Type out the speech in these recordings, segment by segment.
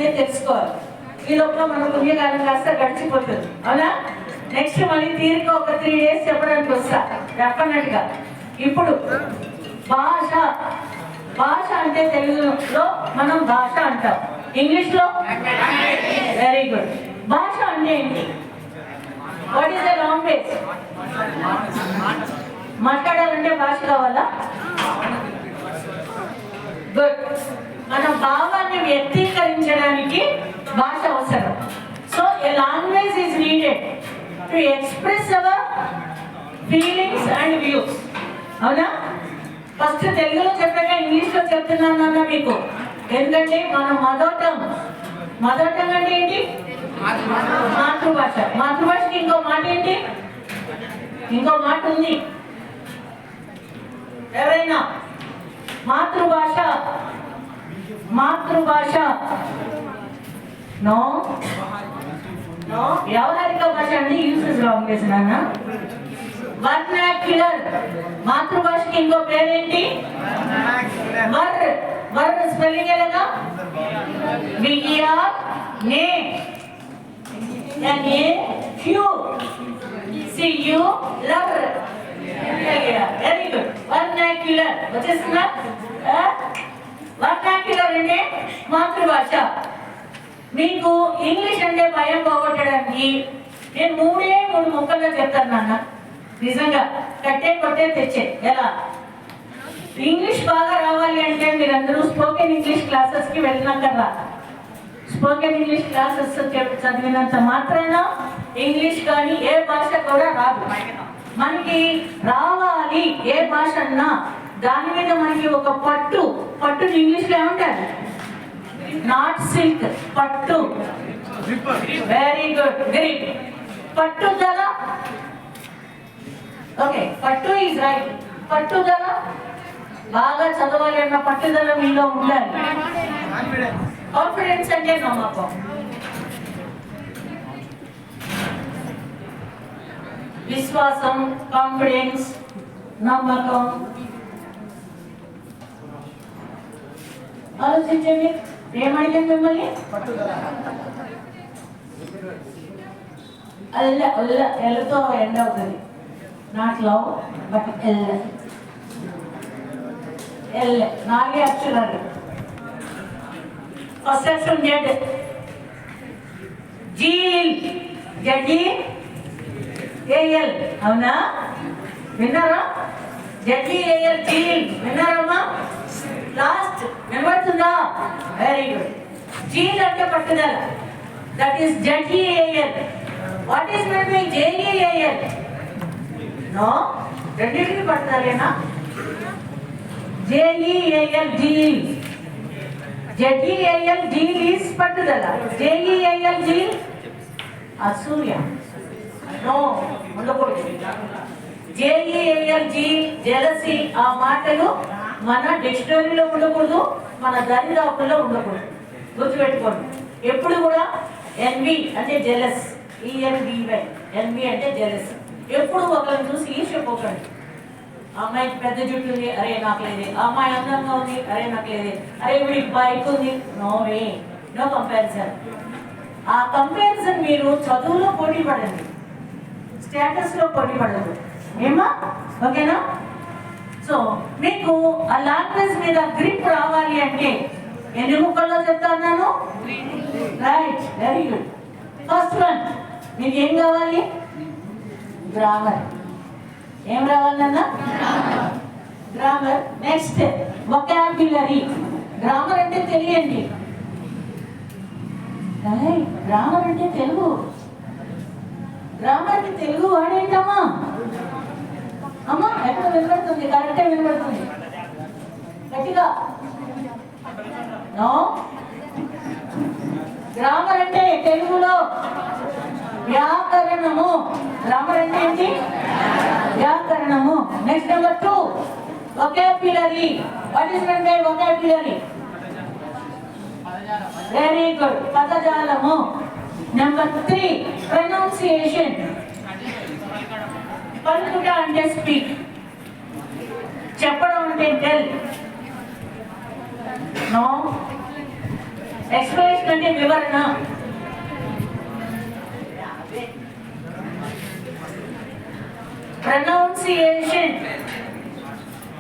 అనేది తెలుసుకోవాలి. ఈ లోపల మన పుణ్యకాలం కాస్త గడిచిపోతుంది, అవునా? నెక్స్ట్ మళ్ళీ తీరిక ఒక 3 days చెప్పడానికి వస్తా డెఫినెట్గా. ఇప్పుడు భాష, భాష అంటే తెలుగులో మనం భాష అంటాం, ఇంగ్లీష్లో వెరీ గుడ్. భాష అంటే ఏంటి? What is the language? మాట్లాడాలంటే భాష కావాలా? గుడ్. మన భావాన్ని వ్యక్తీకరించడానికి భాష అవసరం. So A language is needed to express our feelings and views, అవునా? ఫస్ట్ తెలుగులో చెప్పాక ఇంగ్లీష్లో చెప్తున్నాను అన్న మీకు, ఎందుకంటే మన మదర్ టంగ్. మదర్ టంగ్ అంటే ఏంటి? మాతృభాష. మాతృభాషకి ఇంకో మాట ఏంటి? ఇంకో మాట ఉంది, ఎవరైనా మాతృభాష, మాతృభాష నో నో, వ్యవహారిక భాష అంటే యూసేజ్ లాంగ్వేజ్ నాన్న. వర్నాక్యులర్, మాతృభాషకి ఇంకో పేరేంటి? వర్. వర్ స్పెల్లింగ్ ఎలాగా? విఆర్ నే NAQCULAR. Very good. వర్నాక్యులర్ వచ్చేసిందా? వర్నాక్యులర్ అంటే మాతృభాష. మీకు ఇంగ్లీష్ అంటే భయం పోగొట్టడానికి నేను 3 ముక్కల్లో చెప్తాను నాన్న, నిజంగా కట్టే కొట్టే తెచ్చే. ఎలా ఇంగ్లీష్ బాగా రావాలి అంటే మీరందరూ స్పోకెన్ ఇంగ్లీష్ క్లాసెస్కి వెళ్ళినాకరా. స్పోకెన్ ఇంగ్లీష్ క్లాసెస్ చదివినంత మాత్రాన ఇంగ్లీష్ కానీ ఏ భాష కూడా రాదు. మనకి రావాలి ఏ భాష అన్నా దాని మీద మనకి ఒక పట్టు. పట్టుని ఇంగ్లీష్లో ఏమంటారు? నాట్ సిల్క్, పట్టు. Very good. గ్రిప్, పట్టుదల. ఓకే, పట్టు ఈజ్ రైట్. పట్టుదల, బాగా చదవాలి అన్న పట్టుదల మీలో ఉండాలి. కాన్ఫిడెన్స్ అంటే నమ్మకం. విశ్వాసం, కాన్ఫిడెన్స్, నమ్మకం. ఆలోచించండి, ఏమడిగాను మిమ్మల్ని? ఎల్లతో ఎండ్ అవుతుంది. Not love but L. 4 అక్షరాలు. ఫస్ట్ అక్షరం జెడ్. జీల్, JEAL, అవునా? విన్నారా? JEAL, జీల్ విన్నారమ్మా? లాస్ట్ వినబడుతుందా? Very good. జీల్ అంటే పట్టుదల, that is JEAL. What is mean by JEAL? No, రెండింటికి పట్టుదలేనా? JEAL, zeal. JEAL, zeal is పట్టుదల. JEAL, జీల్ అసూయ. నో, ఉండకూడదు. JEAL, జీల్, జెలసీ, ఆ మాటలు మన డిక్షనరీలో ఉండకూడదు, మన దరిదాపుల్లో ఉండకూడదు. గుర్తుపెట్టుకోండి. ఎప్పుడు కూడా ఎన్వి అంటే జెలస్, ENVY. ఎన్వి అంటే జెలస్. ఎప్పుడు ఒకరిని చూసి ఈర్ష్యపోకండి. అమ్మాయికి పెద్ద జుట్టు ఉంది, అరే నాకు లేదే. అమ్మాయి అందంగా ఉంది, అరే నాకు లేదే. అరే వీడికి బైక్ ఉంది. No way, no comparison. ఆ కంపారిజన్ మీరు చదువులో పోటీ పడండి, స్టేటస్లో పోటీ పడదు. ఏమా? ఓకేనా? సో మీకు ఆ లాంగ్వేజ్ మీద గ్రిప్ రావాలి అంటే ఎన్ని ముక్కల్లో చెప్తాను? Right, very good. First one, మీకు ఏం కావాలి? గ్రామర్. ఏం రావాలన్నా? గ్రామర్. Next vocabulary. గ్రామర్ అంటే తెలియండి. గ్రామర్ అంటే తెలుగు. గ్రామర్కి తెలుగు వాడేంటమ్మా? అమ్మా ఎక్కడ వినబడుతుంది? కరెక్టే వినబడుతుంది, గట్టిగా. నో, గ్రామర్ అంటే తెలుగులో వ్యాకరణము. గ్రామర్ అంటే ఏంటి? వ్యాకరణము. Next number 2, vocabulary. What is mean by vocabulary? Very good, పదజాలము. Number 3, pronunciation. పలుకుట అంటే స్పీక్, చెప్పడం అంటే టెల్. నో, ఎక్స్ప్లెనేషన్ అంటే వివరణ. ప్రొనౌన్సియేషన్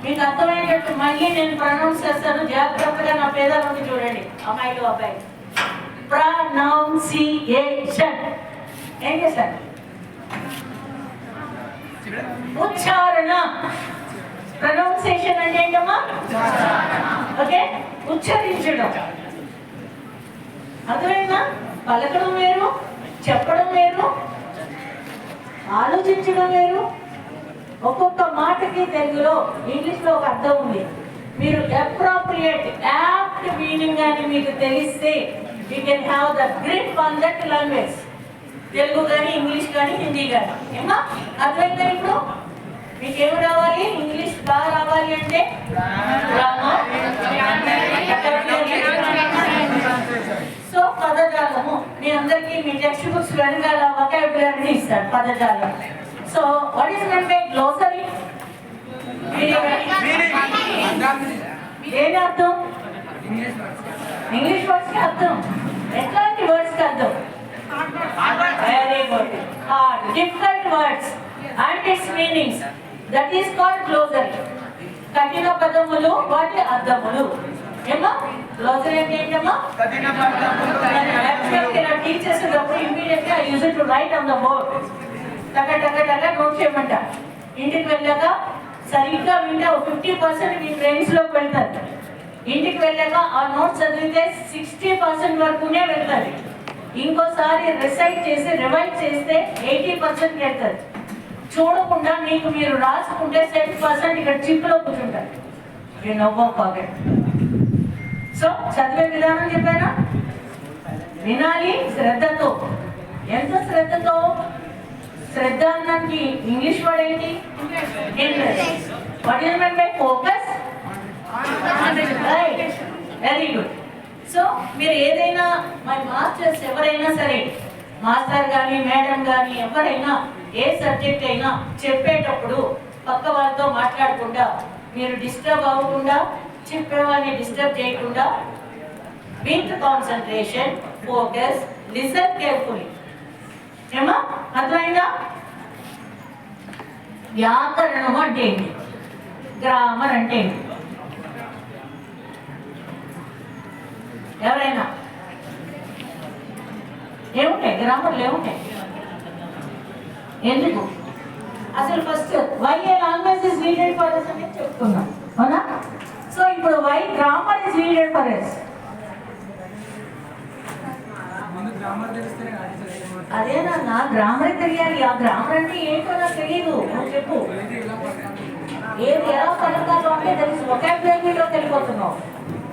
మీకు అర్థమయ్యేటట్టు మళ్ళీ నేను ప్రొనౌన్స్ చేస్తాను, జాగ్రత్తగా నా పేదల నుండి చూడండి అమ్మాయిలు అబ్బాయి. ప్రొనౌన్సియేషన్ ఏం చేశారు? ఉచ్చారణ. ప్రొనౌన్సియేషన్ అంటే ఏంటమ్మా? ఓకే, ఉచ్చరించడం. అర్థమైందా? పలకడం వేరు, చెప్పడం వేరు, ఆలోచించడం వేరు. ఒక్కొక్క మాటకి తెలుగులో ఇంగ్లీష్లో ఒక అర్థం ఉంది. మీరు అప్రోప్రియేట్ యాప్ట్ మీనింగ్ అని మీకు తెలిస్తే you can have the grip on that language. Telugu కానీ ఇంగ్లీష్ కానీ హిందీ కానీ. ఏమా అర్థమైందా? ఇప్పుడు మీకేం రావాలి? ఇంగ్లీష్ బాగా రావాలి అంటే సో పదజాలము. మీ అందరికీ మీ టెక్స్ట్ బుక్స్ వెనకాల వొకాబులరీ ఇస్తారు పదజాలం. So what is mean by glossary? ఏమి అర్థం? ఇంగ్లీష్ వర్డ్స్ కి అర్థం. ఎట్లాంటి వర్డ్స్ కి అర్థం? Very good. Hard difficult words and it's meanings, that is called glossary. కఠిన పదములు వాటి అర్థములు. ఏమా గ్లోసరీ అంటే ఏంటమ్మా? టీచ్ చేసేటప్పుడు ఇమ్మీడియట్గా I use it to right on the board. టక టక టక నోట్ చేయమంట. ఇంటికి వెళ్ళాక సరిగ్గా వింటే 50% మీ బ్రెయిన్స్లోకి వెళ్తారు. ఇంటికి వెళ్ళాక ఆ నోట్స్ చదివితే 60% వరకునే వెళ్తారు. ఇంకోసారి రిసైట్ చేసి రివైజ్ చేస్తే 80% వెళ్తారు. చూడకుండా మీకు మీరు రాసుకుంటే 7% ఇక్కడ చిప్పులో కూర్చుంటారు. You know forget. సో చదివే విధానం చెప్పానా? వినాలి శ్రద్ధతో. ఎంత శ్రద్ధతో? శ్రద్ధ అన్నానికి ఇంగ్లీష్ వర్డ్ ఏంటి? Interest. What is mean by focus? Right, very good. So మీరు ఏదైనా మై మాస్టర్స్ ఎవరైనా సరే, మాస్టర్ కానీ మేడం కానీ ఎవరైనా ఏ సబ్జెక్ట్ అయినా చెప్పేటప్పుడు పక్క వాళ్ళతో మాట్లాడకుండా, మీరు డిస్టర్బ్ అవ్వకుండా, చెప్పేవాళ్ళని డిస్టర్బ్ చేయకుండా, with concentration, focus, listen carefully. ఏమా అర్థమైందా? వ్యాకరణం అంటే ఏంటి? గ్రామర్ అంటే ఏంటి? ఎవరైనా ఏముంటాయి? గ్రామర్లు ఏముంటాయి? ఎందుకు అసలు first why a language is needed for us అని చెప్తున్నాం, అవునా? సో ఇప్పుడు why grammar is needed for us? అదేనా, నా గ్రామర్ తెలియాలి. ఆ గ్రామర్ అంటే ఏంటో నాకు తెలియదు, నువ్వు చెప్పు. ఏది ఎలా పలకాలో అంటే తెలుసు. వొకాబులరీలోకి వెళ్ళిపోతున్నావు,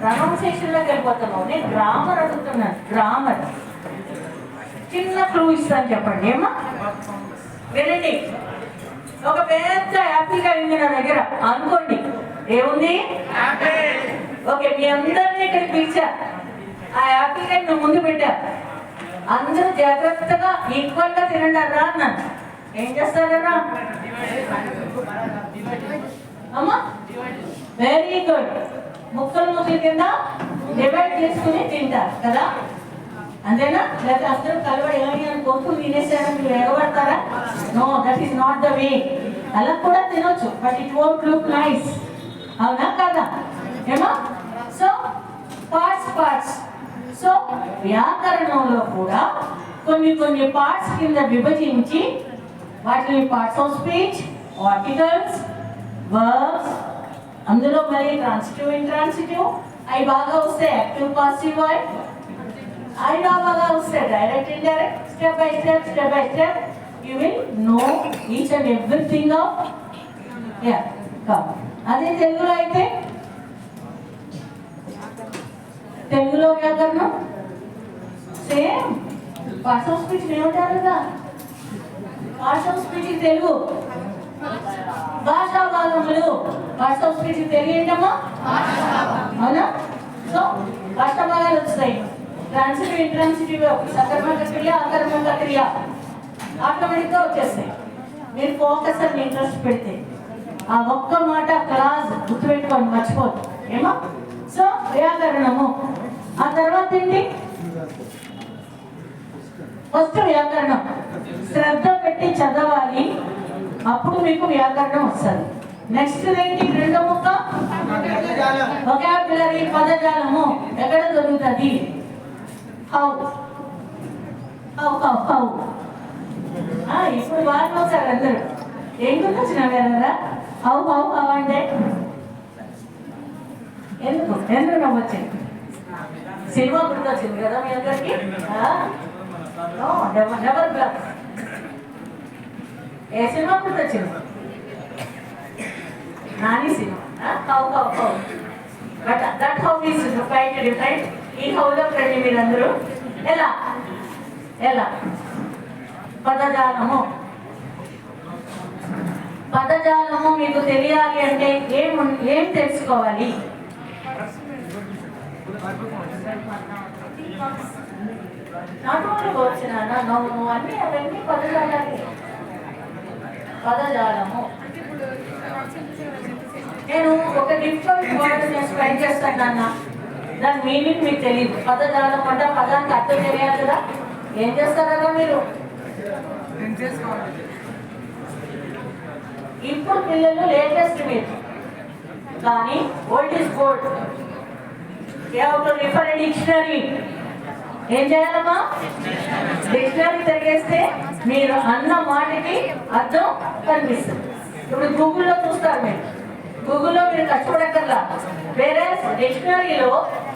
ప్రొనౌన్సియేషన్లోకి వెళ్ళిపోతున్నావు. నేను గ్రామర్ అడుగుతున్నాను. గ్రామర్ చిన్న క్లూ ఇస్తాను, చెప్పండి. ఏమా వినండి. ఒక పెద్ద యాపిల్ కాయ ఉంది నా దగ్గర అనుకోండి. ఏముంది? ఓకే, మీ అందరినీ ఇక్కడికి పిలిచా. ఆ యాపిల్ కాయ నువ్వు ముందు పెట్టా. అందరూ జాగ్రత్తగా ఈక్వల్గా తినండి రా అన్నాను. ఏం చేస్తారా? అమ్మా వెరీ గుడ్. ముక్కలు కింద డివైడ్ చేసుకుని తింటారు కదా, అంతేనా? లేదా అందరూ కలవడి అని కొనుక్కుని తినేసారని మీరు ఎగబడతారా? No, that is not the way. అలా కూడా తినొచ్చు, but it won't look nice. అవునా కదా? ఏమా? So parts. సో వ్యాకరణంలో కూడా కొన్ని పార్ట్స్ కింద విభజించి వాటిని parts of speech, articles, verbs, అందులో మరి ట్రాన్సిటివ్, ఇంట్రాన్సిటివ్, అవి బాగా వస్తే యాక్టివ్, పాసివ్ వాయిస్, అవి బాగా వస్తే direct, indirect. Step by step you will know each and everything of. అదే తెలుగులో అయితే, తెలుగులో వ్యాకరణం సేమ్. పార్ట్స్ ఆఫ్ స్పీచ్ ఏమంటారు కదా, పార్ట్స్ ఆఫ్ స్పీచ్ తెలుగు భాషా భాగములు. పార్ట్స్ ఆఫ్ స్పీచ్ తెలుగు ఏంటమ్మా? అవునా? సో భాషా భాగాలు వస్తాయి. ట్రాన్సిటివ్, ఇంట్రాన్సిటివ్, సకర్మక క్రియ, అకర్మక క్రియ ఆటోమేటిక్గా వచ్చేస్తాయి. మీరు ఫోకస్ అని ఇంట్రెస్ట్ పెడితే ఆ ఒక్క మాట క్లాస్ గుర్తుపెట్టుకోండి, మర్చిపోదు. ఏమో? సో వ్యాకరణము. ఆ తర్వాత ఏంటి? ఫస్ట్ వ్యాకరణం శ్రద్ధ పెట్టి చదవాలి, అప్పుడు మీకు వ్యాకరణం వస్తుంది. నెక్స్ట్ ఏంటి? రెండో ముక్క వొకాబులరీ, పదజాలము. ఎక్కడ దొరుకుతుంది? How how how how. ఇప్పుడు వాళ్ళు వచ్చారు అందరూ. ఏం గుర్తొచ్చిన వేరేరా? హౌ హౌ హౌ అంటే ఎందుకు ఎందుకు నవ్వొచ్చింది? సినిమా గుర్తొచ్చింది కదా మీ అందరికి? Double black. ఏ సినిమా గుర్తొచ్చింది? Nani cinema. How how how. But that how is quite different. ఈ హౌలో రండి మీరందరూ. ఎలా ఎలా? పదజాలము. పదజాలము మీకు తెలియాలి అంటే ఏం తెలుసుకోవాలి? నాటోళ్ళు వచ్చిన నువ్వు అన్నీ అవన్నీ పదజాలాలు. పదజాలము నేను ఒక డిఫరెంట్ వర్డ్ నేను ట్రై చేస్తాను అన్న, దాని మీనింగ్ మీకు తెలియదు. పదజాలం అంటే పదానికి అర్థం తెలియాలి కదా. ఏం చేస్తారా మీరు? ఇప్పుడు పిల్లలు లేటెస్ట్ మీరు, కానీ old is gold. Refer dictionary. ఏం చేయాలమ్మా? డిక్షనరీ తిరిగేస్తే మీరు అన్న మాటకి అర్థం కనిపిస్తుంది. ఇప్పుడు గూగుల్లో చూస్తారు మీరు, గూగుల్లో మీరు కష్టపడక్కర్లా. వేరే డిక్షనరీలో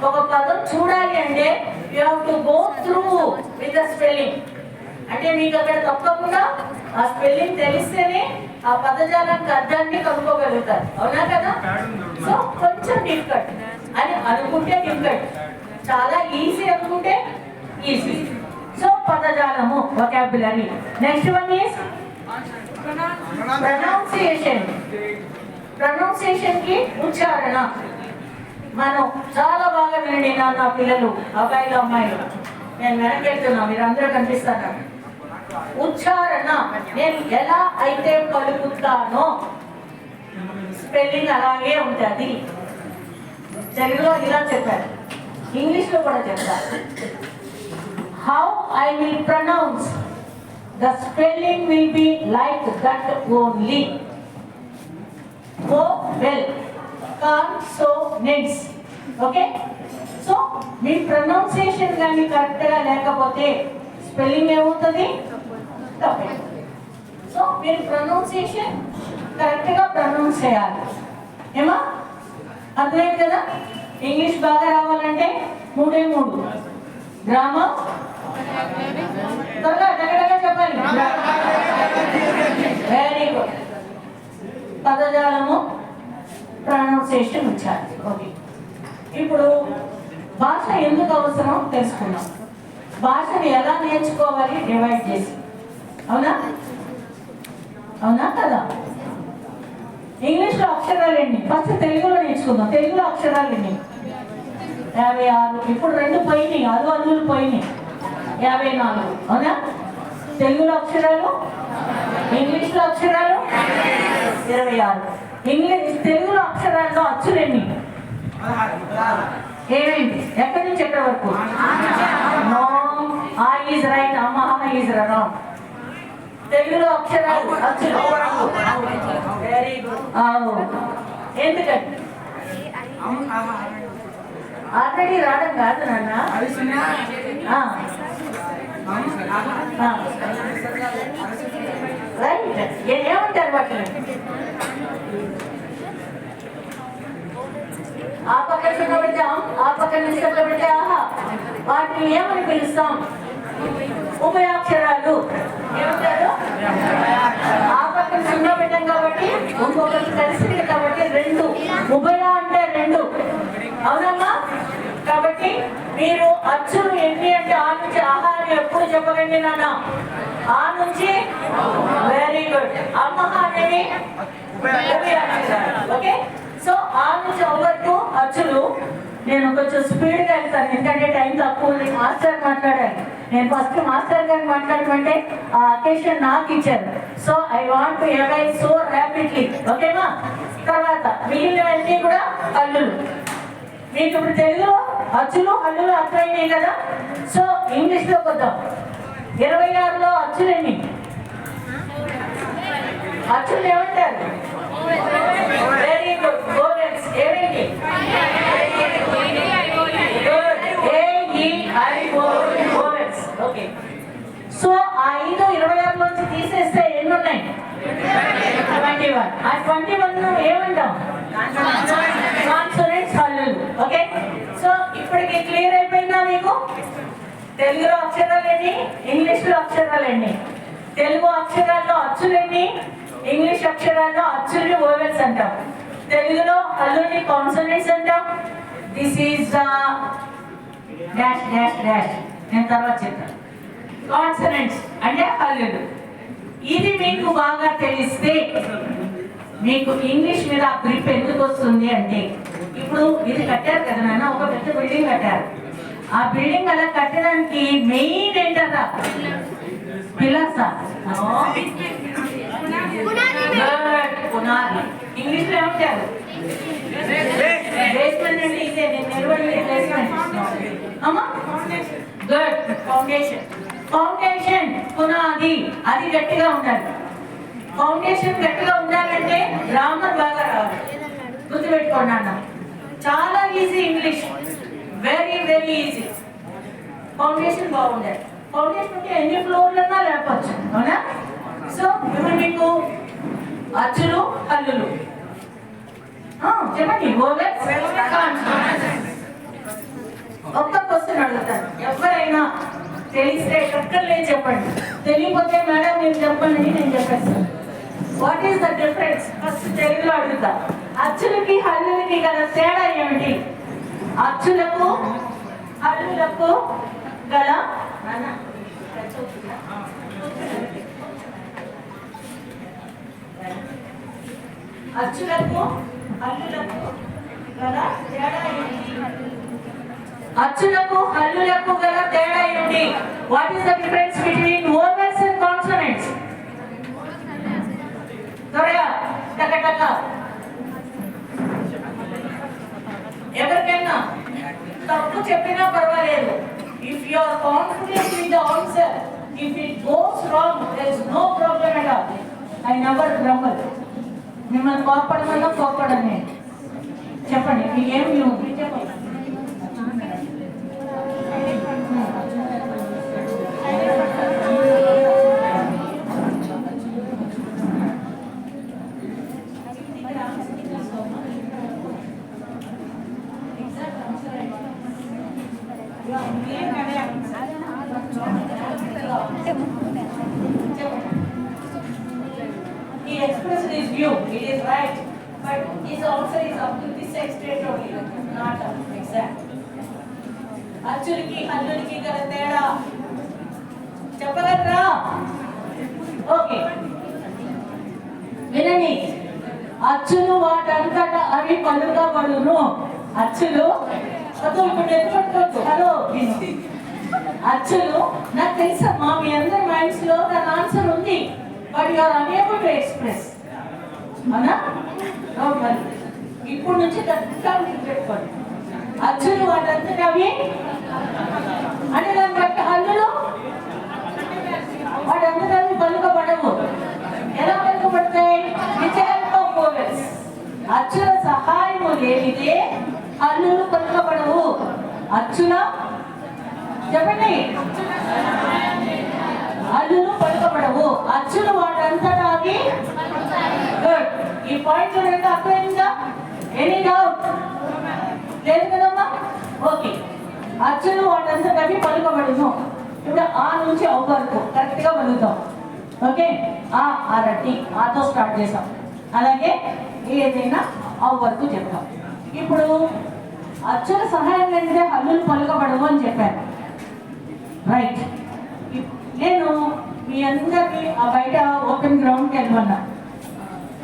ఒక పదం చూడాలి అంటే you have to go through with the spelling. అంటే మీకు అక్కడ తప్పకుండా ఆ స్పెల్లింగ్ తెలిస్తేనే ఆ పదజాలానికి అర్థాన్ని కనుక్కోగలుగుతారు. అవునా కదా? సో కొంచెం డిఫికల్ట్ అని అనుకుంటే డిఫికల్ట్, చాలా ఈజీ అనుకుంటే ఈజీ. సో పదజాలము, vocabulary. Next one is pronunciation. Pronunciation కి ఉచ్చారణ. మనం చాలా బాగా వినండి నా పిల్లలు, అబ్బాయిలు అమ్మాయిలు. నేను వెనకెళ్తున్నా, మీరు అందరూ కనిపిస్తాను. ఉచ్చారణ నేను ఎలా అయితే పలుకుతానో స్పెల్లింగ్ అలాగే ఉంటుంది. తెలుగులో ఇలా చెప్పారు, ఇంగ్లీష్లో కూడా చెప్తారు. How I will pronounce the spelling will be like that only. Go well, consonants. Okay, so మీ ప్రొనౌన్సియేషన్ కానీ కరెక్ట్గా లేకపోతే స్పెల్లింగ్ ఏమవుతుంది? తప్పే. సో మీరు ప్రొనౌన్సియేషన్ కరెక్ట్గా ప్రొనౌన్స్ చేయాలి. ఏమా అర్థమైంది కదా? ఇంగ్లీష్ బాగా రావాలంటే 3 గ్రామర్, త్వరగా దగ్గరగా చెప్పాలి. Very good. పదజాలము, ప్రొనౌన్సియేషన్ ఉంచాలి. ఓకే, ఇప్పుడు భాష ఎందుకు అవసరం తెలుసుకున్నాం. భాషను ఎలా నేర్చుకోవాలి డివైడ్ చేసి. అవునా అవునా కదా? ఇంగ్లీష్లో అక్షరాలు ఎన్ని? ఫస్ట్ తెలుగులో నేర్చుకుందాం. తెలుగులో అక్షరాలు ఎన్ని? 56. ఇప్పుడు 2 పోయినాయి, అదులు పోయినాయి, 54. అవునా? తెలుగులో అక్షరాలు, ఇంగ్లీష్లో అక్షరాలు 26. తెలుగులో అక్షరాల్లో అచ్చులు ఎన్ని? ఏమేంటి? ఎక్కడి నుంచి ఎక్కడి వరకు? నో, ఆ ఈజ్ రైట్, అమ్మహ ఈజ్ రాంగ్. తెలుగులో అక్షరాలు అచ్చులు. Very good. ఎందుకంటే ఆల్రెడీ రావడం కాదు నాన్న. రైట్, ఏమంటారు వాటిని? ఆ పక్కన సున్న పెడితే ఆ పక్కన నిశ్శబ్ద పెడితే ఆహా. వాటిని ఏమని పిలుస్తాం? ఉభయాక్షరాలు. ఏమంటారు? ఆ పక్కన సున్న పెట్టాం కాబట్టి ఇంకొకటి కలిసింది కాబట్టి 2. ఉభయ అంటే 2. అవునమ్మా? కాబట్టి మీరు అచ్చులు ఎన్ని అంటే ఆ నుంచి ఆహారం ఎప్పుడు చెప్పకండి నాన్న. ఆ నుంచి వెరీ గుడ్. అమ్మహ అనేవి ఓకే. సో ఆ నుంచి వరకు అచ్చులు. నేను కొంచెం స్పీడ్గా వెళ్తాను ఎందుకంటే టైం తక్కువ ఉంది. మాస్టర్ మాట్లాడాలి. నేను ఫస్ట్ మాస్టర్ గారిని మాట్లాడమంటే ఆ అకేషన్ నాకు ఇచ్చారు. So I want to avail so rapidly. ఓకేమా? తర్వాత మిగిలినవన్నీ కూడా అల్లులు. మీకు ఇప్పుడు తెలుగులో అచ్చులు హల్లులు అర్థమైనాయి కదా. సో ఇంగ్లీష్లోకి వద్దాం. 26లో అచ్చులేని అచ్చులు ఏమంటారు? Very good. వోవెల్స్ ఏమేంటి? వోవెల్స్. ఓకే. సో ఆ 26లోంచి తీసేస్తే ఎన్ని ఉన్నాయి? 21. ఆ 21 ఏమంటాం? కాన్సోనెంట్స్, హల్లులు. ఓకే. సో ఇప్పటికి క్లియర్ అయిపోయిందా మీకు? తెలుగులో అక్షరాలేంటి, ఇంగ్లీష్లో అక్షరాలేంటి? తెలుగు అక్షరాల్లో అచ్చులేంటి, ఇంగ్లీష్ అక్షరాల్లో అచ్చుల్ని వోవెల్స్ అంటాం. తెలుగులో హల్లుని కాన్సోనెంట్స్ అంటాం. This is dash dash dash. నేను తర్వాత చెప్తాను. కాన్సోనెంట్స్ అంటే హల్లులు. ఇది మీకు బాగా తెలిస్తే మీకు ఇంగ్లీష్ మీద ఆ గ్రిప్ ఎందుకు వస్తుంది అంటే, ఇప్పుడు ఇది కట్టారు కదా నాన్న, ఒక పెద్ద బిల్డింగ్ కట్టారు. ఆ బిల్డింగ్ అలా కట్టడానికి మెయిన్ ఏంటదా? పిల్లర్సా? పునాది. ఇంగ్లీష్ లో ఏమంటారు? బేస్మెంట్ అంటే ఇదే, నేను నిలబడి బేస్మెంట్. అమ్మా గుడ్. ఫౌండేషన్. ఫౌండేషన్ పునాది, అది గట్టిగా ఉండాలి. ఫౌండేషన్ గట్టిగా ఉండాలంటే గ్రామర్ బాగా రావాలి. గుర్తుపెట్టుకోండి అన్న, చాలా easy English, very very easy. Foundation బాగుండాలి. ఫౌండేషన్ అంటే ఎన్ని ఫ్లోర్లన్నా లేకపోవచ్చు, అవునా? సో ఇప్పుడు మీకు అచ్చులు హల్లులు చెప్పండి. Vowels, consonants. ఒక్క క్వశ్చన్ అడుగుతాను, ఎవరైనా తెలిస్తే ఎక్కడలే చెప్పండి, తెలియకపోతే మేడం మీరు చెప్పండి అని నేను చెప్పేస్తాను. What is the difference? First తెలుగులో అడుగుతా. అచ్చులకి హల్లులకి గల తేడా ఏమిటి? అచ్చులకు హల్లులకు గల అచ్చులకు హల్లులకు గల తేడా ఏమిటి? అచ్చులకు హల్లులకు గల తేడా ఏమిటి? What is the difference between vowels and consonants? త్వరగా టక టక. ఎవరికైనా తప్పు చెప్పినా పర్వాలేదు. If you are confident with the answer, if it goes wrong, there is no problem at all. I never grumble. మిమ్మల్ని కోపడమన్నా కోపడనే. చెప్పండి, మీకేమి ఉంది చెప్పండి. He expressed his view, it is right, but his answer is up to this extent only, not exact. అచ్చులకి హల్లులకి గల తేడా చెప్పగలరా? Okay, వినండి. అచ్చులు వాటంతటా అవి పలుకబడును. అచ్చులు హలో, అచ్చులు నాకు తెలుసమ్మా, మీ అందరి మైండ్స్ లో దాని ఆన్సర్ ఉంది, but you are unable to express. అవునా? ఇప్పుడు నుంచి కరెక్ట్గా పెట్టుకోండి. అచ్చులు వాటంతటా అవి అంటే దాన్ని బట్టి హల్లులు వాటంతటా అవి పలుకబడవు. ఎలా పలుకబడతాయి? With help of vowels. అచ్చుల సహాయము లేనిదే హల్లులు పలుకబడవు. అచ్చుల చెప్పండి, హల్లులు పలుకబడవు. అచ్చులు వాటంతటా అవి. గుడ్. ఈ పాయింట్ రెండు అర్థమైందా? ఎనీ డౌట్ లేదు కదమ్మా? ఓకే, అచ్చులు వాటంతటా అవి పలుకబడును. ఇప్పుడు ఆ నుంచి ఔ వరకు కరెక్ట్ గా పలుకుతాం. ఓకే, ఆ అరటి ఆతో స్టార్ట్ చేసాం. అలాగే ఏదైనా ఔ వరకు చెప్తాం. ఇప్పుడు అచ్చుల సహాయం లేనిదే హల్లులు పలుకబడవు అని చెప్పాను, రైట్? నేను మీ అందరినీ ఆ బయట ఓపెన్ గ్రౌండ్కి వెళ్ళమన్నా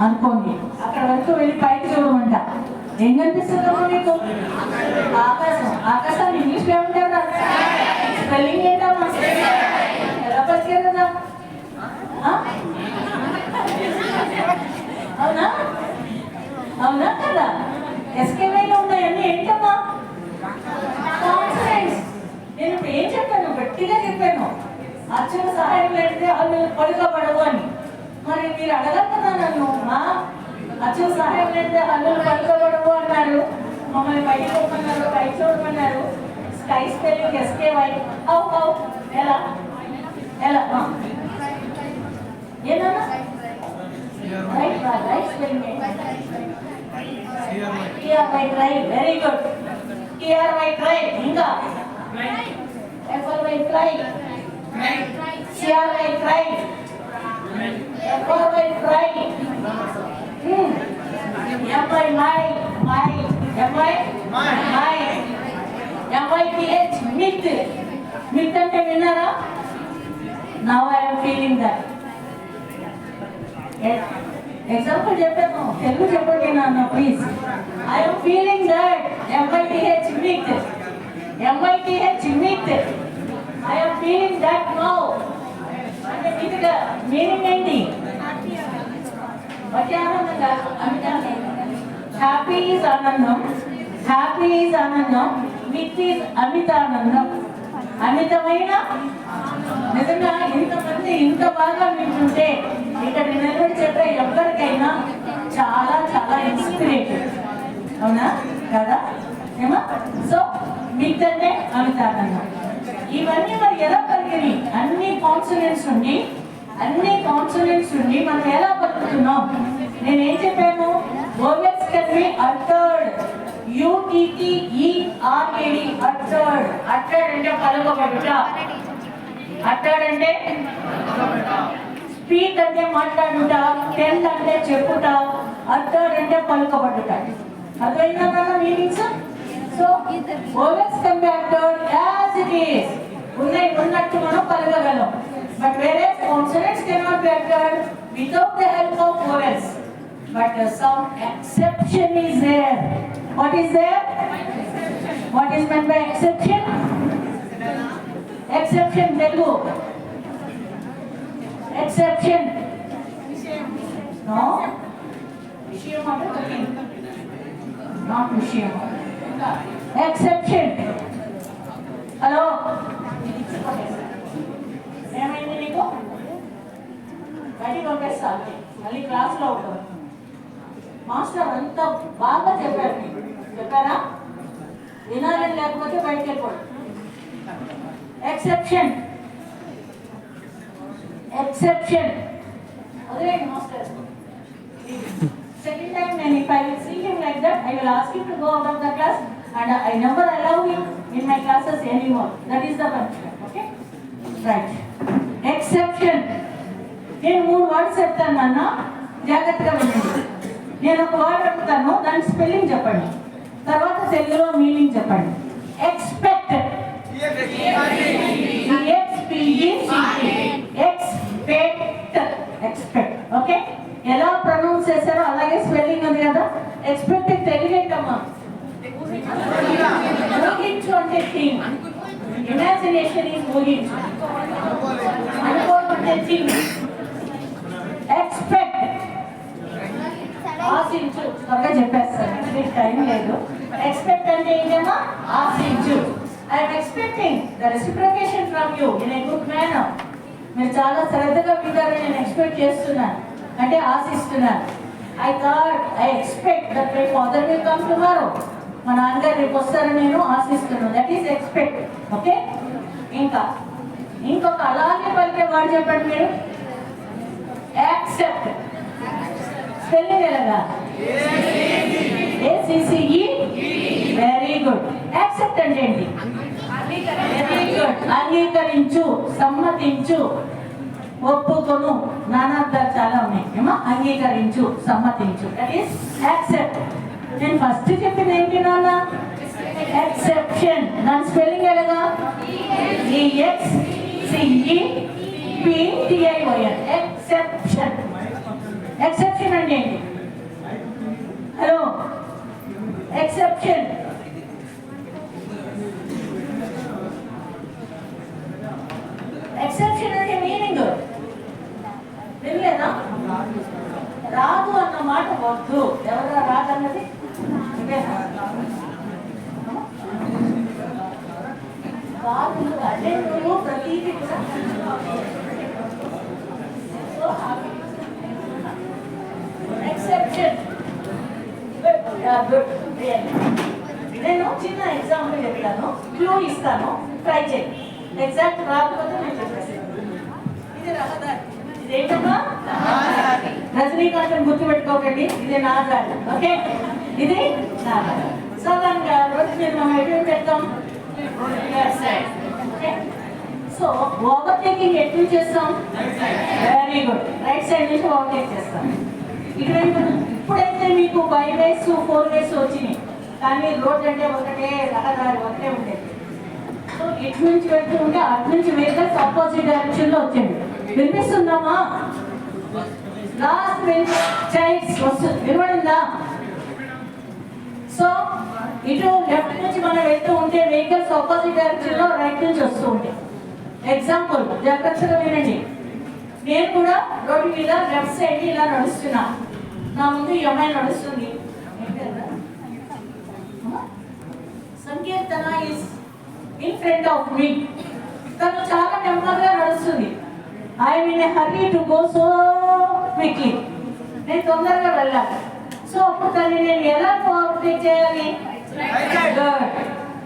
అనుకోండి, అక్కడ వరకు వెళ్ళి పైకి చూడమంట. ఏం కనిపిస్తుందమ్మా మీకు? ఆకాశం. ఆకాశాన్ని ఇంగ్లీష్లో ఏమంటారా? స్పెల్లింగ్ ఏంటమ్మా? ఎలా పరిచయం కదా? అవునా? అవునా కదా? ఎస్కేవైలో ఉన్నాయన్నీ ఏంటమ్మా? గట్టిగా చెప్పాను, అర్చన సహాయం లేనిదే వాళ్ళు పలుకబడవు అని. మరి మీరు అడగలుగుతున్నా నన్ను, అర్చన సహాయం లేనిదే హల్లులు పలుకబడవు అన్నారు, మమ్మల్ని బయట చూడమన్నారు, పై చూడమన్నారు. Sky spelling SKY. హౌ ఎలా ఎలా ఏదన్నా right spelling TRY very good. TRY ఇంకా FRY try, CRY try, FRY try, MY my, MY MYTH myth. Myth అంటే విన్నారా? Now I am feeling that. Example చెప్పాను, తెలుగు చెప్పండి నాన్న please. I am feeling that. MYTH myth, MYTH myth. I am feeling that now. అంటే మిత్గా meaning ఏంటి? వచ్చే ఆనందంగా హ్యాపీ ఈజ్ ఆనందం, హ్యాపీ ఈజ్ ఆనందం, మిత్ ఈజ్ అమితానందం. అమితమైన నిజంగా ఇంతమంది ఇంత బాగా వింటుంటే ఇక్కడ నిలబడి చెప్పే ఎవరికైనా చాలా చాలా ఇన్స్పిరేటివ్, అవునా కదా? ఏమా? సో మిత్ అంటే అమితానందం. ఇవన్నీ మరి ఎలా కలిగినాయి? అన్ని కాన్సనెంట్స్ ఉండి మనం ఎలా పలుకుతున్నాం? నేనేం చెప్పాను? Vowels can be uttered, UTTERED, uttered. Uttered అంటే పలుకబడుట, అటర్డ్ అంటే స్పీక్ అంటే మాట్లాడుట, టెల్ అంటే చెప్పుట, అటర్డ్ అంటే పలుకబడుట. అర్థమైందా meanings? So vowels can be uttered as it is, ఉన్నట్టు మనం పలకగలం. But whereas consonants cannot be uttered without the help of vowels, but some exception is there. What is there? What is meant by exception? Exception, Telugu. Exception. No. Vishayam ante not Vishayam. Exception. Hello. ఏమైంది నీకు? బయటికి పంపేస్తా, మళ్ళీ క్లాస్లో ఉంటాం. Master అంతా బాగా చెప్పారు, చెప్పారా? వినాలని లేకపోతే బయటకు వెళ్ళిపోండి. ఎక్సెప్షన్, వదిలేండి master. Second time, and if I will see him like that, I will ask him to go out of the class, and I never allow him in my classes anymore. That is the punishment. Okay? Right. Exception. నేను 3 words చెప్తాను నాన్న, జాగ్రత్తగా వినండి. నేను ఒక word అడుగుతాను, దాని spelling చెప్పండి, తర్వాత తెలుగులో మీనింగ్ చెప్పండి. Expect, expect. ఓకే, ఎలా ప్రొనౌన్స్ చేశారో అలాగే స్పెల్లింగ్ ఉంది కదా. ఎక్స్పెక్ట్ తెలుగు ఏంటమ్మా? ఊహించు అంటే థింక్. ఇమాజినేషన్ ఈజ్ ఊహించు, అనుకోవడం థింక్. ఎక్స్పెక్ట్ ఆశించు. త్వరగా చెప్పేస్తాను, మీకు టైం లేదు. ఎక్స్పెక్ట్ అంటే ఏంటమ్మా? ఆశించు. I'm expecting the reciprocation from you in a good manner. మీరు చాలా శ్రద్ధగా వింటారని నేను ఎక్స్పెక్ట్ చేస్తున్నాను, అంటే ఆశిస్తున్నాను. I expect that my father will come tomorrow. మా నాన్నగారు రేపు వస్తారని నేను ఆశిస్తున్నాను. That is expect. ఓకే, ఇంకొక అలాగే పలికే వర్డ్ చెప్పండి మీరు. యాక్సెప్ట్. స్పెల్లింగ్ ఎలాగా? ACCE. Very good. యాక్సెప్ట్ అంటే ఏంటి? Very good. అంగీకరించు, సమ్మతించు, ఒప్పుకొను. నానార్థాలు చాలా ఉన్నాయి ఏమో. అంగీకరించు, సమ్మతించు, దట్ ఈస్ యాక్సెప్ట్. నేను ఫస్ట్ చెప్పింది ఏంటి నాన్న? ఎక్సెప్షన్. దాని స్పెల్లింగ్ ఎలాగా? EXCEPTION. ఎక్సెప్షన్. ఎక్సెప్షన్ అంటే ఏంటి? Hello, exception. ఎక్సెప్షన్ అంటే మీనింగ్ వినలేదా? రాదు అన్న మాట వద్దు. ఎవరైనా రాదన్నది రాదు. అంటే నువ్వు ప్రతిదీ కూడా ఎక్సెప్షన్. నేను చిన్న ఎగ్జాంపుల్ చెప్తాను, క్లూ ఇస్తాను, ట్రై చేయండి. ఎగ్జాక్ట్ రాకపోతే నేను చెప్పేస్తాను. ఇది రహదారి. ఇదేంటమ్మా? రజనీకాంత్ గుర్తుపెట్టుకోకండి, ఇది నా దారి. ఓకే, ఇది నా దారి. సాధారణంగా రోడ్డు మీద మనం ఎటు పెడతాం? సో ఓవర్టేకింగ్ ఎట్లు చేస్తాం? వెరీ గుడ్, రైట్ సైడ్ నుంచి ఓవర్టేక్ చేస్తాం. ఇక్కడ ఇప్పుడైతే మీకు 5 ways 4 ways వచ్చినాయి, కానీ రోడ్ అంటే ఒకటే రహదారి, ఒకటే ఉండేది. సో ఇటు నుంచి వెళ్తూ ఉంటే అటు నుంచి వెహికల్స్ ఆపోజిట్ డైరెక్షన్ లో వచ్చేది. వినిపిస్తుందమ్మా? లాస్ట్ చైల్డ్స్ వస్తుంది, వినబడిందా? సో ఇటు లెఫ్ట్ నుంచి మనం వెళ్తూ ఉంటే వెహికల్స్ ఆపోజిట్ డైరెక్షన్ లో రైట్ నుంచి వస్తూ ఉంటాయి. ఎగ్జాంపుల్ జాగ్రత్తగా వినండి. నేను కూడా రోడ్డు మీద లెఫ్ట్ సైడ్ ఇలా నడుస్తున్నా, నా ముందు ఈ అమ్మాయి నడుస్తుంది. సంకీర్తన ఇస్ ఇన్ ఫ్రంట్ ఆఫ్ మీ. తను చాలా నెమ్మదిగా నడుస్తుంది. I will hurry to go so quickly. నేను తొందరగా వెళ్ళాలి. సో అప్పుడు తను నేను ఎలా ఓవర్టేక్ చేయాలి?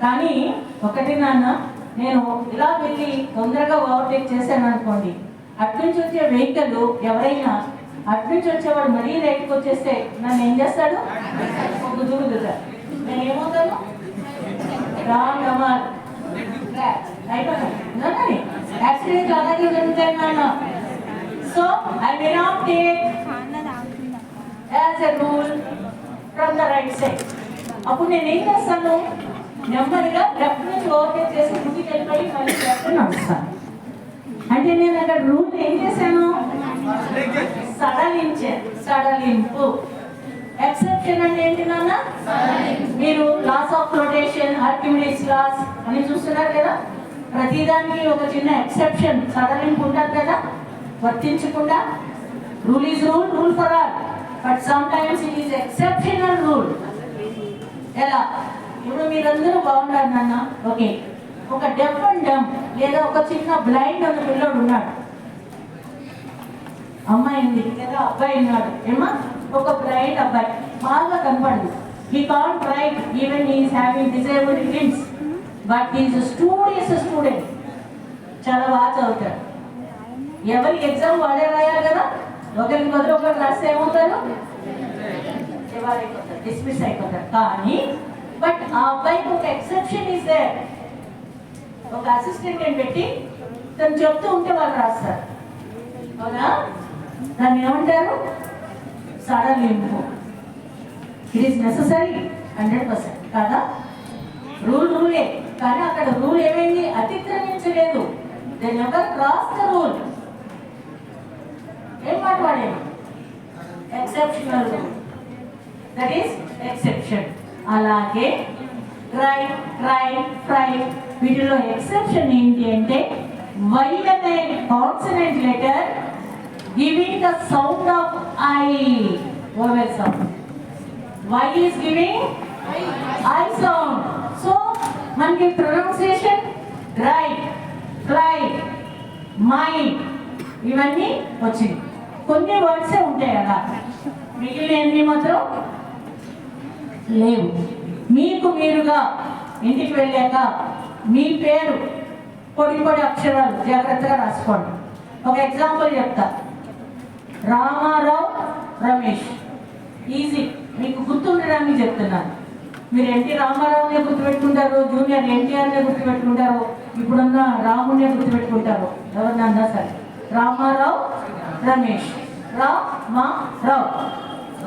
కానీ ఒకటి నాన్న, నేను ఇలా వెళ్ళి తొందరగా ఓవర్టేక్ చేశాను అనుకోండి, అటు నుంచి వచ్చే వెహికల్ ఎవరైనా అటు నుంచి వచ్చేవాడు మరీ రైట్కి వచ్చేస్తే నన్ను ఏం చేస్తాడు? గుద్దుతాడు. నేను ఏమవుతాను? యాక్సిడెంట్ అలాగే జరుగుతాయి నాన్న. So I may not take as a rule from the right side. అప్పుడు నేను ఏం చేస్తాను? నెమ్మదిగా లెఫ్ట్ నుంచి ఓవర్టేక్ చేసి ముందుకు వెళ్ళిపోయి మళ్ళీ లెఫ్ట్ నడుస్తాను. అంటే నేను అక్కడ రూల్ ఏం చేశాను? సడలింపు. ఎక్సెప్షన్ అంటే ఏంటి నాన్న? మీరు laws of flotation, Archimedes laws అని చూస్తున్నారు కదా. ప్రతిదానికి ఒక చిన్న ఎక్సెప్షన్, సడలింపు ఉంటుంది కదా, వర్తించకుండా. Rule is rule, rule for all, but sometimes it is exceptional rule. ఎలా? ఇప్పుడు మీరందరూ బాగున్నారు నాన్న, ఓకే. ఒక డెఫ్ అండ్ డమ్ లేదా ఒక చిన్న బ్లైండ్ అన్న పిల్లోడు ఉన్నాడు, అమ్మాయి ఉంది లేదా అబ్బాయి ఉన్నాడు. ఏమా? ఒక బ్లైండ్ అబ్బాయి, బాగా కనపడదు. He can't right even he is having disabled limbs, but he is studious student. చాలా బాగా చదువుతాడు. ఎవరి ఎగ్జామ్ వాడే రాయాలి కదా. ఒకరికి బదులు ఒకరు రాస్తే ఏమవుతారు? డిస్మిస్ అయిపోతారు. కానీ బట్ ఆ అబ్బాయికి ఒక ఎక్సెప్షన్ ఈస్ దేర్. ఒక అసిస్టెంట్ పెట్టి తను చెప్తూ ఉంటే వాళ్ళు రాస్తారు. అవునా? దాన్ని ఏమంటారు? సడలింపు. It is necessary 100%. కాదా? రూలే, కానీ అక్కడ రూల్ ఏమైంది? అతిక్రమించలేదు. Then ever cross the rule. ఏం మాట్లాడేది? Exceptional rule, that is exception. అలాగే ట్రై వీటిలో ఎక్సెప్షన్ ఏంటి అంటే వై అనే consonant letter giving the sound of I, vowel sound. Y is giving I sound. So మనకి ప్రొనౌన్సియేషన్ రైట్, ఫ్లై, మైండ్ ఇవన్నీ వచ్చింది. కొన్ని వర్డ్సే ఉంటాయి అలా, మిగిలినవి మాత్రం లేవు. మీకు మీరుగా ఇంటికి వెళ్ళాక మీ పేరు పొడి అక్షరాలు జాగ్రత్తగా రాసుకోండి. ఒక ఎగ్జాంపుల్ చెప్తా. రామారావు రమేష్. ఈజీ, మీకు గుర్తుండడానికి చెప్తున్నాను. మీరు ఎన్టీ రామారావునే గుర్తుపెట్టుకుంటారు, జూనియర్ ఎన్టీఆర్నే గుర్తుపెట్టుకుంటారు, ఇప్పుడున్న రామునే గుర్తుపెట్టుకుంటారు, ఎవరినన్నా సరే. Ramarao Ramesh, Ramarao.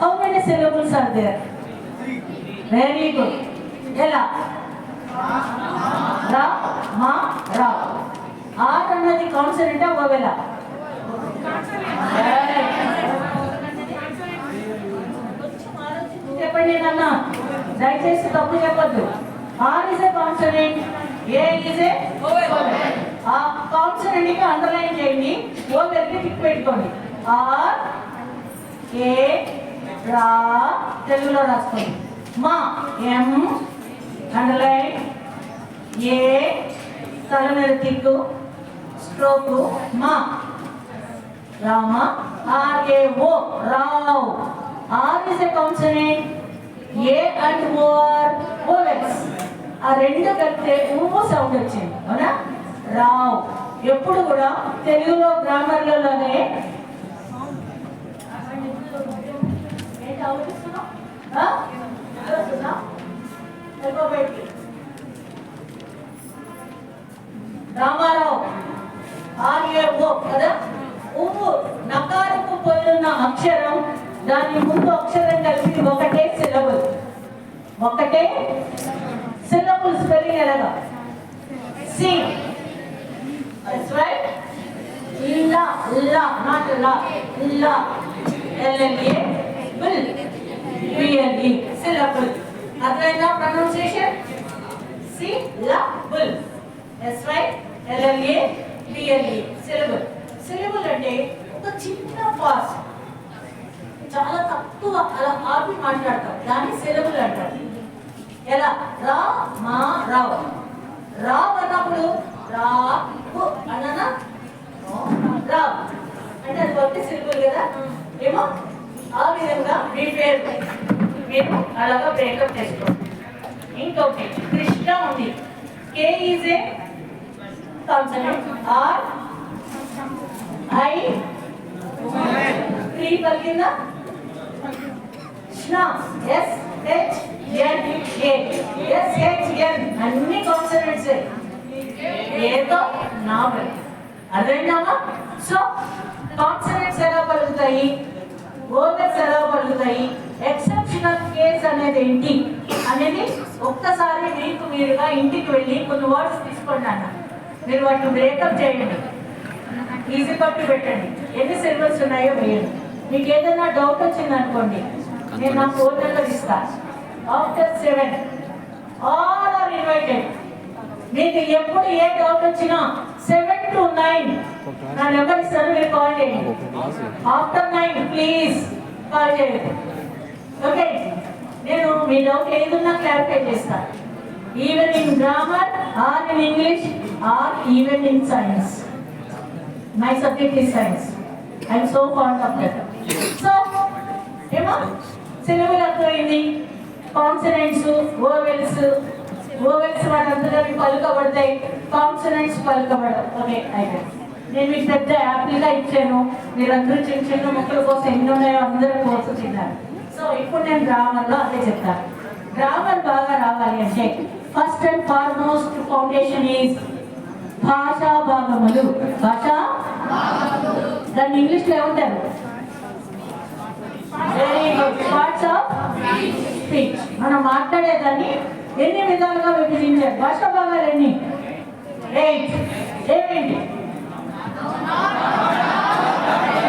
How many syllables are there? Very good. ఎలా? రామారావు. ఆర్ అన్నది కాన్సనెంటా ఓవెలా? చెప్పండి నాన్న, దయచేసి తప్పు చెప్పద్దు. R is a consonant, a is a vowel. ఆ కాన్సనెంట్ కి అండర్లైన్ చేయండి, ఓవెల్ కి టిక్ పెట్టుకోండి. ఆర్ ఏ రా తెలుగులో రాసుకోండి. మా ఎం అండర్లైన్, ఏ తల మీద తిక్కు, స్ట్రోకు, మా Rama, R-A-O, Rao. R is a consonant, A and O are vowels. ఆ రెండు కలిపితే ఊ సౌండ్ వచ్చింది, అవునా? రావ్. ఎప్పుడు కూడా తెలుగులో గ్రామర్లలోనే రామారావు, R-A-O కదా. ఉప్పు నకారపు పోయిన అక్షరం, దాని ముందు అక్షరం కలిపి ఒకటే సిలబుల్. ఒకటే సిలబుల్ స్పెల్లింగ్ ఎలాగా? C. That's right. illa, illa, not la, illa, L-L-A, will, B-L-E, syllable. అర్థమైందా ప్రొనౌన్సియేషన్? సి, లా, will. That's right. L-L-A, B-L-E, syllable. Syllable అంటే ఒక చిన్న పాస్, చాలా తక్కువ అలా ఆపి మాట్లాడతాం, దాన్ని సిలబుల్ అంటారు. ఎలా? రా, మా, రావ్. రావ్ అన్నప్పుడు రా అన్నా, రావ్ అంటే అది ఒకటి సిలబుల్ కదా. ఏమో ఆ విధంగా మీ పేరు మీరు అలాగా బ్రేకప్ చేసుకోండి. ఇంకొకటి కృష్ణ ఉంది. K is a consonant. R I three పలికిందా? అన్ని కాన్సనెంట్స్ ఏదో నావల్. అర్థమైందామా? సో కాన్సనెంట్స్ ఎలా పలుకుతాయి, వోవెల్స్ ఎలా పలుకుతాయి, ఎక్సెప్షనల్ కేస్ అనేది ఏంటి అనేది ఒక్కసారి మీకు మీరుగా ఇంటికి వెళ్ళి కొన్ని వర్డ్స్ తీసుకోండి అన్న. మీరు వాటిని బ్రేకప్ చేయండి, ఈజీ పట్టు పెట్టండి, ఎన్ని సిలబల్స్ ఉన్నాయో వేయండి. మీకు ఏదైనా డౌట్ వచ్చింది అనుకోండి, నేను నా ఫోన్ నెంబర్ ఇస్తాను. After 7 all are invited. మీకు ఎప్పుడు ఏ డౌట్ వచ్చినా 7 to 9 నా నెంబర్ ఇస్తాను, మీరు కాల్ చేయండి. ఆఫ్టర్ 9 ప్లీజ్ కాల్ చేయండి. ఓకే, నేను మీ డౌట్ ఏదన్నా క్లారిఫై చేస్తాను. Even in grammar or in English or even in science. My subject is science. I am so fond of that. So, ఏమో సిలబుల్ అర్థమైంది. కాన్సనెంట్స్, వోవెల్స్, వోవెల్స్ వాటంతగా పలుకబడతాయి, consonants పలుకబడవు. ఓకే, అయితే నేను మీకు పెద్ద యాప్లుగా ఇచ్చాను, మీరందరూ చిన్న చిన్న ముక్కల కోసం ఎన్ని ఉన్నాయో అందరూ కోసం తిన్నారు. సో ఇప్పుడు నేను గ్రామర్లో అదే చెప్తాను. గ్రామర్ బాగా రావాలి అంటే first and foremost foundation is భాషా భాగములు. భాషా దాన్ని ఇంగ్లీష్లో ఏమంటారు? Very good, parts of speech. మనం మాట్లాడేదాన్ని ఎన్ని విధాలుగా విభజించారు. భాషా భాగాలు ఎన్ని? 8. ఏమేంటి?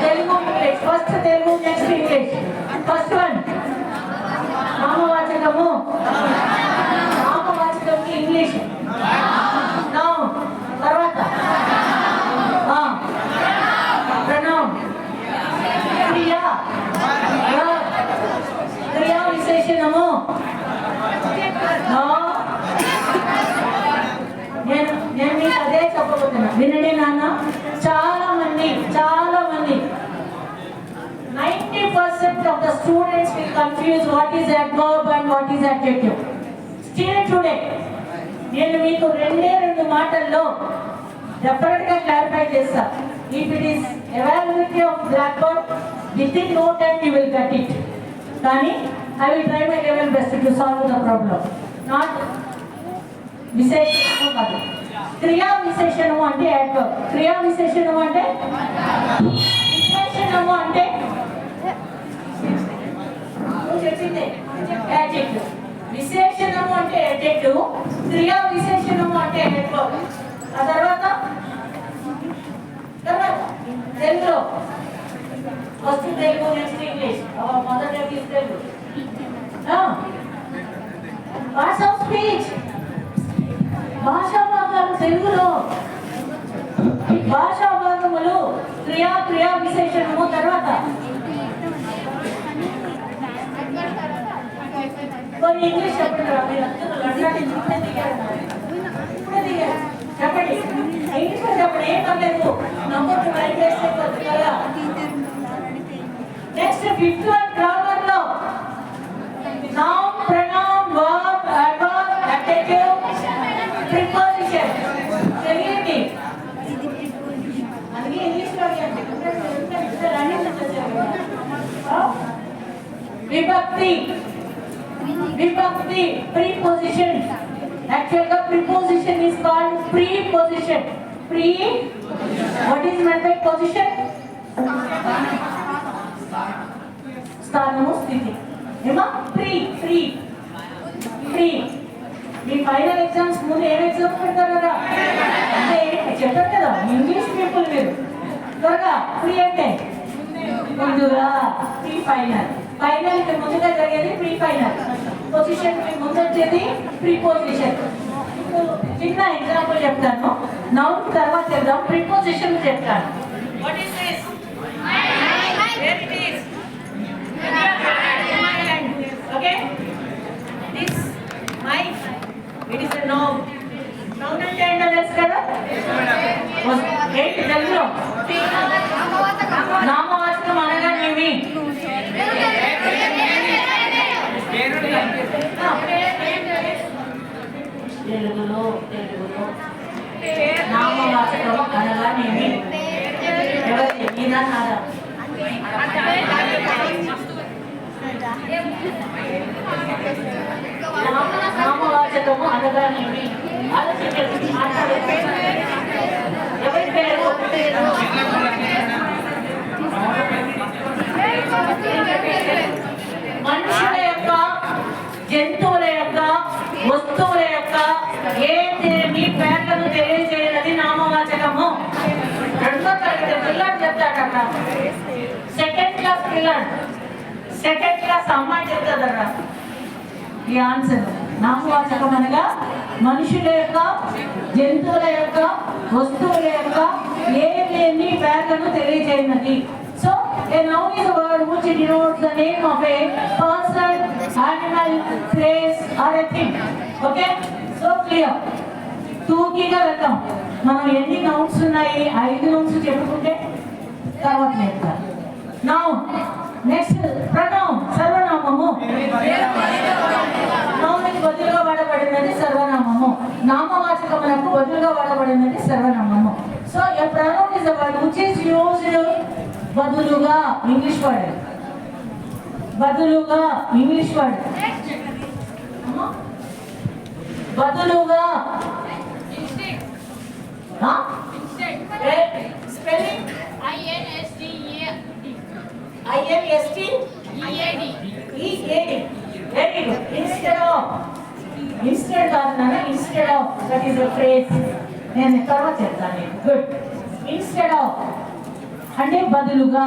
Telugu, English. First Telugu, next English. First one నామవాచకము. నామవాచకంకి ఇంగ్లీష్ నౌన్. తర్వాత ప్రనౌన్. క్రియా, క్రియా విశేషణము. నేను మీకు అదే చెప్పబోతున్నా, వినండి నాన్న. చాలా మంది 90% of the students will confuse what is adverb and what is adjective. Still today నేను మీకు రెండు మాటల్లో డెఫినెట్గా క్లారిఫై చేస్తా. If it is availability of blackboard, within no time you will get it. కానీ I will try my level best to solve the problem. Not విశేషణము కాదు, క్రియా విశేషణము అంటే adverb. క్రియా విశేషణము అంటే విశేషణము అంటే చెప్పింది adjective. విశేషణము అంటే adjective, క్రియా విశేషణము అంటే adverb. ఆ తర్వాత తెలుగులో ఫస్ట్ తెలుగు, నెక్స్ట్ ఇంగ్లీష్. మొదట తెలుగు. పార్ట్స్ ఆఫ్ స్పీచ్, భాషా భాగాలు తెలుగులో. భాషా భాగములు క్రియా విశేషణము. తర్వాత కొన్ని ఇంగ్లీష్ చెప్పండి. మీరు అందరూ లండన్ ఇప్పుడే దిగారు. చెప్పండి ఇంగ్లీష్లో చెప్పండి, ఏం పర్లేదు. నంబర్ 2 టైప్ చేస్తే కదా. నెక్స్ట్ ఫిఫ్త్ వన్ గ్రామర్ లో noun, pronoun, verb, adverb, adjective, preposition. తెలియండి అందుకే ఇంగ్లీష్లో విభక్తి. విభక్తి ప్రిపోజిషన్. యాక్చువల్గా preposition is called preposition. Pre what is meant by position? స్థానము, స్థితి. ఏమా ప్రీ ప్రీ ప్రీ. మీ ఫైనల్ ఎగ్జామ్స్ ముందు ఏం ఎగ్జామ్స్ పెడతారు కదా, అంటే చెప్పారు కదా ఇంగ్లీష్ పీపుల్ మీరు త్వరగా. ప్రీ అంటే ముందుగా, ప్రీ ఫైనల్. ఫైనల్ కి ముందుగా జరిగేది ప్రీ ఫైనల్. పొజిషన్ కి ముందు వచ్చేది ప్రీపోజిషన్. చిన్న ఎగ్జాంపుల్ చెప్తాను, నౌన్ తర్వాత చెప్తాం, ప్రీపోజిషన్ చెప్తాను. What is this? Where it is? Okay, this my it is a noun. Noun అంటే ఏంటో తెలుసు కదా? ఏంటి తెలుగులో? నామవాచకం అనగానేమి? తెలుగులో నామవాచకం అనగానేమి? ఎవరి మీదా నాదా? నామవాచకము అనగానేమి? ఆలోచించండి, మాట్లాడండి. ఎవరి పేరు? మనుషుల యొక్క, జంతువుల యొక్క, వస్తువుల యొక్క ఏదేమి పేర్లను తెలియజేయనది నామవాచకము. 2వ తరగతి పిల్లలు చెప్తాడట, సెకండ్ క్లాస్ పిల్లలు, సెకండ్ క్లాస్ అమ్మాయి చెప్తాడట ఈ ఆన్సర్. నామవాచకం అనగా మనుషుల యొక్క, జంతువుల యొక్క, వస్తువుల యొక్క ఏదేమి పేర్లను తెలియజేయనది. So, a noun is a word which denotes the name of a person, animal, place or a thing. Okay? So clear. తూకీగా వెళ్తాం. మనం ఎన్ని నౌన్స్ ఉన్నాయి? 5 నౌన్స్ చెప్పుకుంటే తర్వాత చెప్తాం. నౌన్. నెక్స్ట్ ప్రొనౌన్, సర్వనామము. నౌన్కి బదులుగా వాడబడినది సర్వనామము. నామవాచకములకు బదులుగా వాడబడినది సర్వనామము. So a pronoun is a word which is used బదులుగా. ఇంగ్లీష్ వర్డ్ బదులుగా, ఇంగ్లీష్ వర్డ్ బదులుగా. Spelling INSTEAD. Very good. Instead of, instead కాదు, instead of that is a phrase. నేను తర్వాత చెప్తాను. గుడ్. ఇన్స్టెడ్ ఆఫ్ అంటే బదులుగా.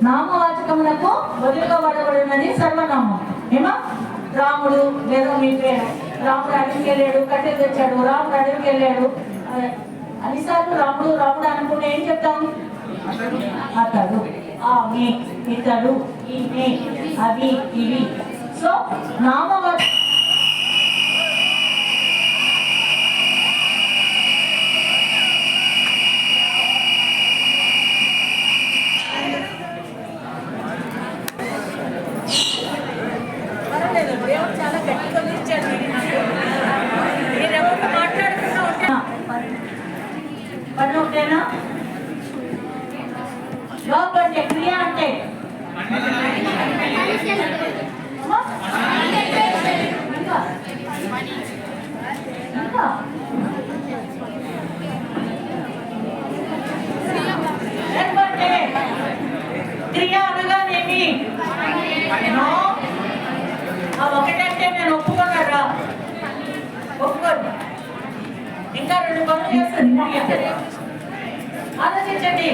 నామవాచకములకు బదులుగా వాడబడినది సర్వనామం. ఏమా? రాముడు లేదా మీ పేరు. రాముడు అడవికి వెళ్ళాడు, కట్టెలు తెచ్చాడు. రాముడు అడవికి వెళ్ళాడు. అన్నిసార్లు రాముడు రాముడు అనుకుంటే ఏం చెప్తాం? అతడు, ఆమె, ఇతడు, ఈమె, అవి, ఇవి. సో నామవాచకం చాలా గట్టిగా ఇచ్చారు. మీరు ఎవరితో మాట్లాడుతున్నా ఉంటా పని ఉంటేనా? వర్బ్ అంటే క్రియ అంటే క్రియ అనగానేమి? ఒకటంటే నేను ఒప్పుకున్నారా? ఒప్పుకోండి. ఇంకా 2 పనులు చేస్తాను. ఆలోచించండి.